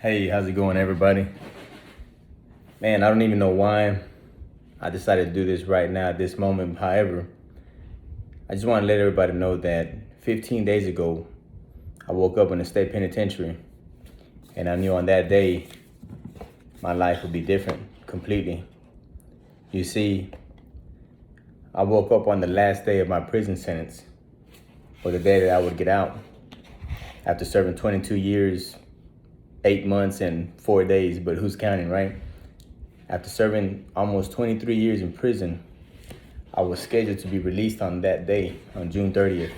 Hey, how's it going, everybody? Man, I don't even know why I decided to do this right now at this moment. However, I just want to let everybody know that 15 days ago, I woke up in a state penitentiary, and I knew on that day my life would be different completely. You see, I woke up on the last day of my prison sentence, or the day that I would get out, after serving 22 years, 8 months, and 4 days, but who's counting, right? After serving almost 23 years in prison, I was scheduled to be released on that day, on June 30th.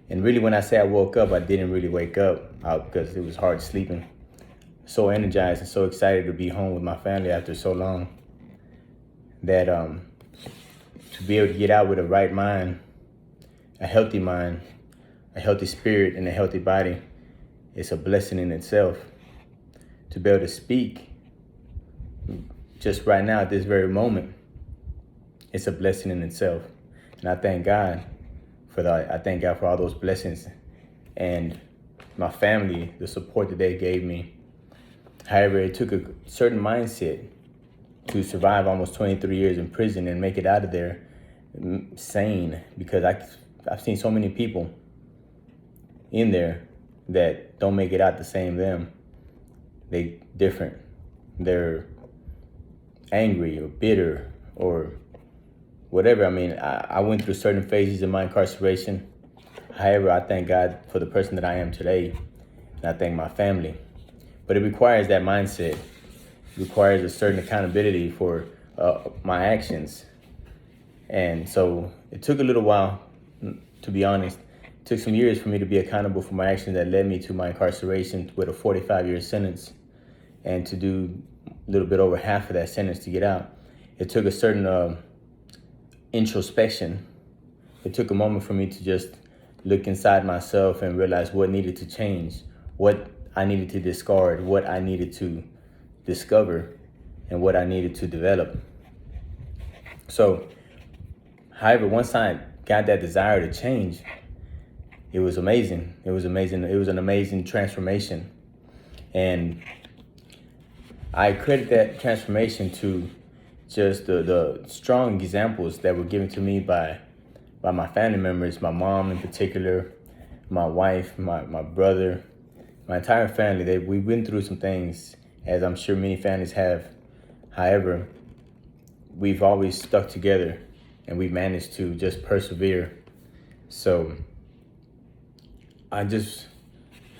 And really, when I say I woke up, I didn't really wake up because it was hard sleeping. So energized and so excited to be home with my family after so long that to be able to get out with a right mind, a healthy spirit, and a healthy body, it's a blessing in itself. To be able to speak just right now at this very moment, it's a blessing in itself. And I thank God for that. I thank God for all those blessings and my family, the support that they gave me. However, it took a certain mindset to survive almost 23 years in prison and make it out of there sane, because I've seen so many people in there that don't make it out the same them. They different. They're angry or bitter or whatever. I mean, I went through certain phases in my incarceration. However, I thank God for the person that I am today, and I thank my family. But it requires that mindset. It requires a certain accountability for my actions. And so it took a little while, to be honest. It took some years for me to be accountable for my actions that led me to my incarceration with a 45-year sentence, and to do a little bit over half of that sentence to get out. It took a certain introspection. It took a moment for me to just look inside myself and realize what needed to change, what I needed to discard, what I needed to discover, and what I needed to develop. So, however, once I got that desire to change, it was amazing. It was amazing. It was an amazing transformation. And I credit that transformation to just the strong examples that were given to me by my family members, my mom in particular, my wife, my brother, my entire family. We went through some things, as I'm sure many families have. However, we've always stuck together, and we managed to just persevere. So I just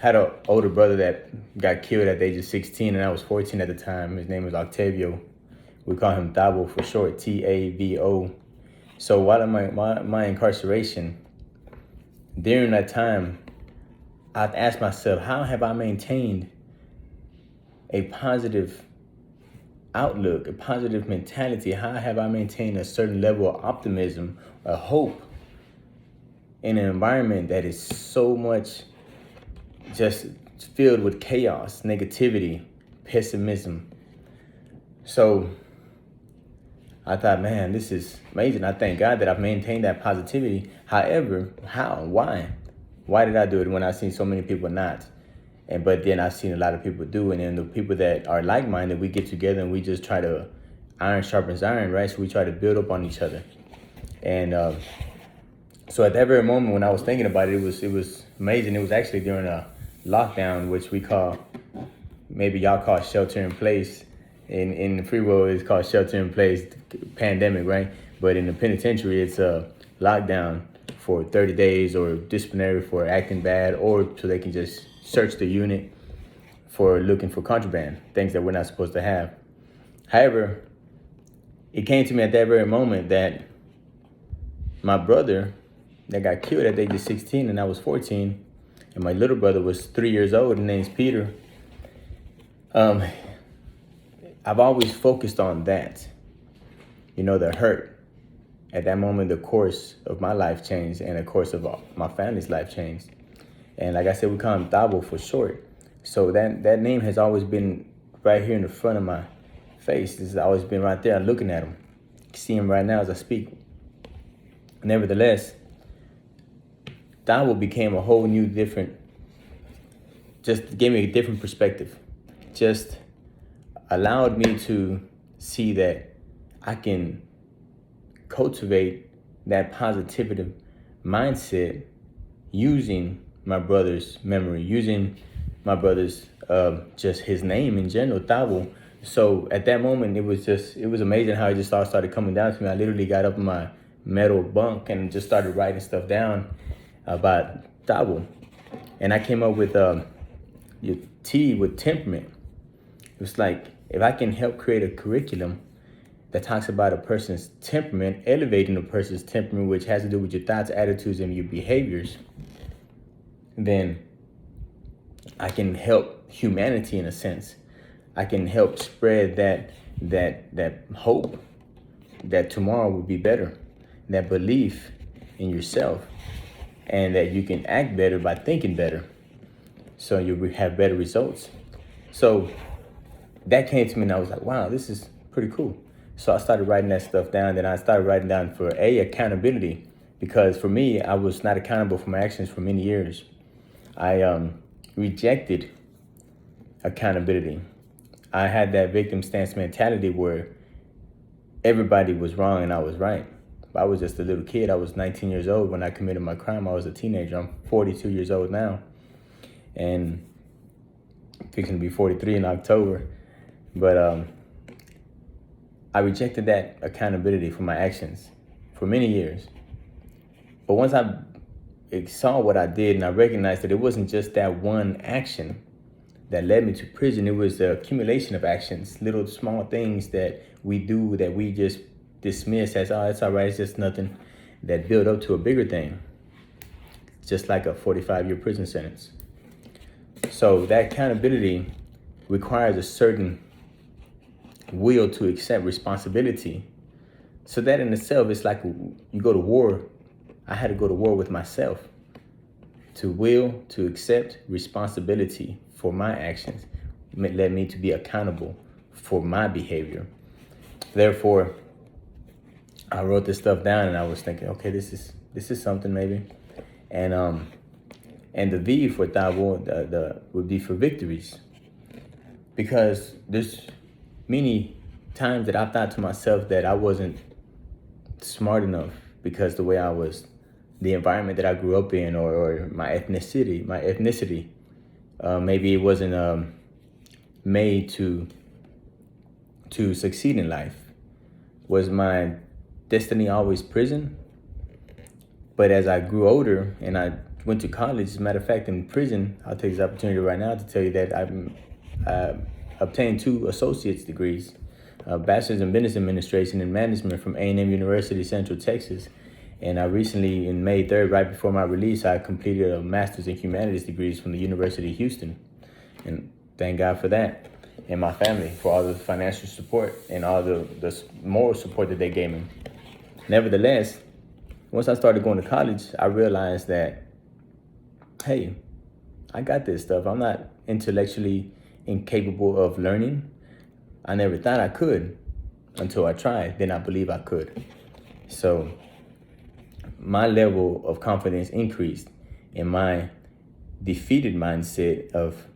had an older brother that got killed at the age of 16, and I was 14 at the time. His name was Octavio. We call him TAVO for short, TAVO. So while in my incarceration, during that time, I'd ask myself, how have I maintained a positive outlook, a positive mentality? How have I maintained a certain level of optimism, a hope, in an environment that is so much just filled with chaos, negativity, pessimism? So I thought, man, this is amazing. I thank God that I've maintained that positivity. However, how? Why? Why did I do it when I've seen so many people not? But then I've seen a lot of people do, and then the people that are like-minded, we get together and we just try to, iron sharpens iron, right? So we try to build up on each other. And so at that very moment when I was thinking about it, it was amazing. It was actually during a lockdown, which we call, maybe y'all call shelter in place. In the free world, it's called shelter in place pandemic, right? But in the penitentiary, it's a lockdown for 30 days, or disciplinary for acting bad, or so they can just search the unit for looking for contraband, things that we're not supposed to have. However, it came to me at that very moment that my brother that got killed at the age of 16, and I was 14, and my little brother was 3 years old, his name's Peter. I've always focused on that, the hurt. At that moment, the course of my life changed, and the course of my family's life changed. And like I said, we call him TAVO for short. So that name has always been right here in the front of my face. This has always been right there. I'm looking at him. You can see him right now as I speak. Nevertheless, TAVO became a whole new different just gave me a different perspective. Just allowed me to see that I can cultivate that positive mindset using my brother's memory, using my brother's just his name in general, Tavo. So at that moment, it was amazing how it just all started coming down to me. I literally got up in my metal bunk and just started writing stuff down about Tavo. And I came up with your T with temperament. It was like, if I can help create a curriculum that talks about a person's temperament, elevating a person's temperament, which has to do with your thoughts, attitudes, and your behaviors, then I can help humanity in a sense. I can help spread that hope that tomorrow will be better, that belief in yourself, and that you can act better by thinking better, so you will have better results. So that came to me and I was like, wow, this is pretty cool. So I started writing that stuff down. Then I started writing down for accountability, because for me, I was not accountable for my actions for many years. I rejected accountability. I had that victim stance mentality where everybody was wrong and I was right. I was just a little kid. I was 19 years old when I committed my crime. I was a teenager. I'm 42 years old now, and fixing to be 43 in October. But I rejected that accountability for my actions for many years. But once I saw what I did and I recognized that it wasn't just that one action that led me to prison, it was the accumulation of actions, little small things that we do that we just dismiss as, oh, it's all right, it's just nothing, that build up to a bigger thing, just like a 45-year prison sentence. So that accountability requires a certain will to accept responsibility. So that in itself, it's like you go to war. I had to go to war with myself to will to accept responsibility for my actions. It led me to be accountable for my behavior. Therefore, I wrote this stuff down and I was thinking, okay, this is something maybe. And the V for Tavo, the would be for victories. Because there's many times that I thought to myself that I wasn't smart enough because the way I was, the environment that I grew up in, or my ethnicity, maybe it wasn't made to succeed in life. Was my destiny always prison? But as I grew older and I went to college, as a matter of fact, in prison, I'll take this opportunity right now to tell you that I obtained 2 associate's degrees, a bachelor's in business administration and management from A&M University, Central Texas. And I recently, in May 3rd, right before my release, I completed a master's in humanities degrees from the University of Houston. And thank God for that, and my family for all the financial support and all the moral support that they gave me. Nevertheless, once I started going to college, I realized that, hey, I got this stuff. I'm not intellectually incapable of learning. I never thought I could until I tried. Then I believe I could. So my level of confidence increased, and my defeated mindset of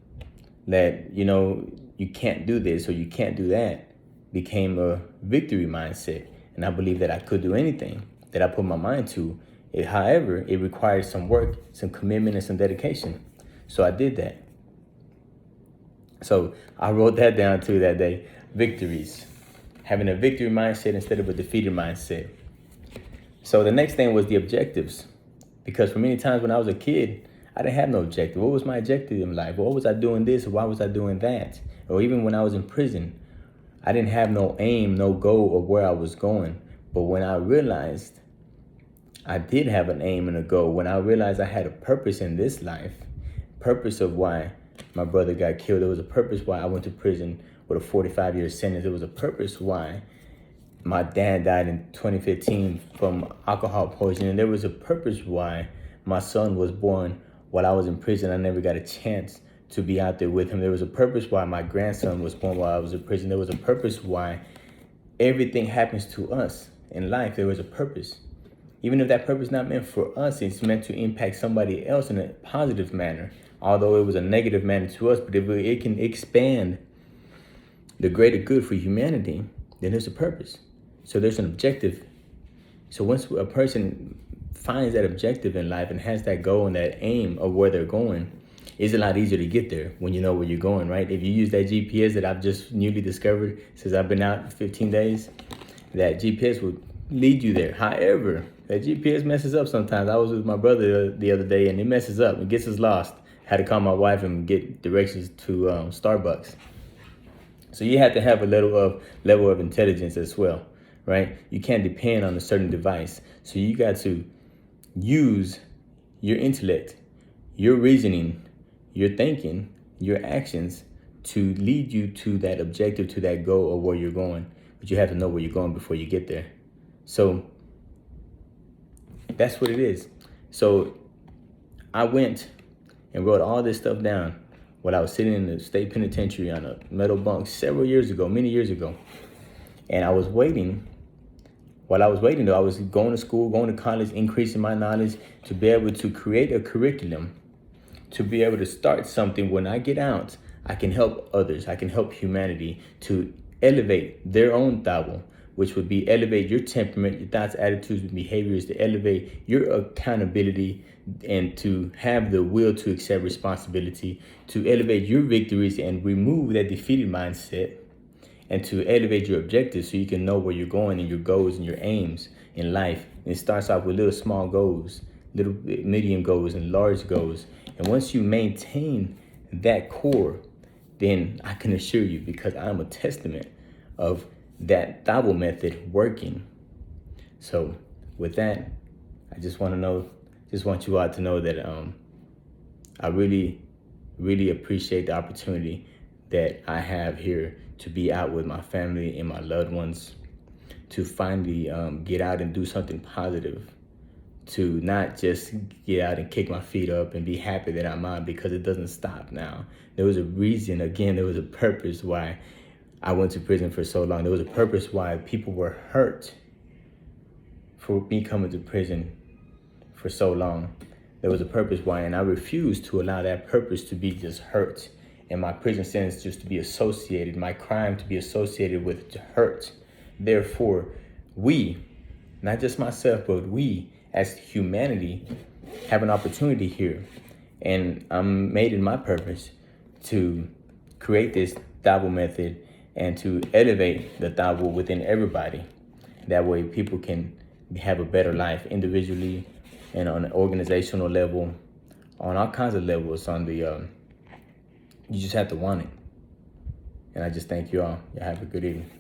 that, you can't do this or you can't do that, became a victory mindset. And I believe that I could do anything that I put my mind to. However, it required some work, some commitment, and some dedication. So I did that. So I wrote that down too that day. Victories. Having a victory mindset instead of a defeated mindset. So the next thing was the objectives. Because for many times when I was a kid, I didn't have no objective. What was my objective in life? What was I doing this? Why was I doing that? Or even when I was in prison, I didn't have no aim, no goal of where I was going. But when I realized I did have an aim and a goal, when I realized I had a purpose in this life, purpose of why my brother got killed, there was a purpose why I went to prison with a 45-year sentence. There was a purpose why my dad died in 2015 from alcohol poisoning. There was a purpose why my son was born while I was in prison. I never got a chance to be out there with him. There was a purpose why my grandson was born while I was in prison. There was a purpose why everything happens to us in life. There was a purpose. Even if that purpose is not meant for us, it's meant to impact somebody else in a positive manner. although it was a negative manner to us, but if it can expand the greater good for humanity, then there's a purpose. So there's an objective. So once a person finds that objective in life and has that goal and that aim of where they're going, it's a lot easier to get there when you know where you're going, right? If you use that GPS that I've just newly discovered since I've been out 15 days, that GPS will lead you there. However, that GPS messes up sometimes. I was with my brother the other day and it messes up. It gets us lost. Had to call my wife and get directions to Starbucks. So you have to have a level of intelligence as well, right? You can't depend on a certain device. So you got to use your intellect, your reasoning, your thinking, your actions to lead you to that objective, to that goal of where you're going. But you have to know where you're going before you get there. So that's what it is. So I went and wrote all this stuff down while I was sitting in the state penitentiary on a metal bunk many years ago. And I was waiting. While I was waiting though, I was going to school, going to college, increasing my knowledge to be able to create a curriculum, to be able to start something when I get out, I can help others. I can help humanity to elevate their own TAVO, which would be elevate your temperament, your thoughts, attitudes, and behaviors, to elevate your accountability and to have the will to accept responsibility, to elevate your victories and remove that defeated mindset, and to elevate your objectives so you can know where you're going and your goals and your aims in life. And it starts off with little small goals, little medium goals and large goals. And once you maintain that core, then I can assure you, because I'm a testament of that TAVO method working. So with that, I just want you all to know that I really, really appreciate the opportunity that I have here to be out with my family and my loved ones, to finally get out and do something positive, to not just get out and kick my feet up and be happy that I'm out, because it doesn't stop now. There was a reason, again, there was a purpose why I went to prison for so long. There was a purpose why people were hurt for me coming to prison for so long. There was a purpose why, and I refused to allow that purpose to be just hurt, and my prison sentence just to be associated, my crime to be associated with hurt. Therefore, we, not just myself, but we as humanity have an opportunity here. And I'm made in my purpose to create this TAVO method and to elevate the TAVO within everybody. That way people can have a better life individually and on an organizational level, on all kinds of levels. You just have to want it. And I just thank you all. Y'all have a good evening.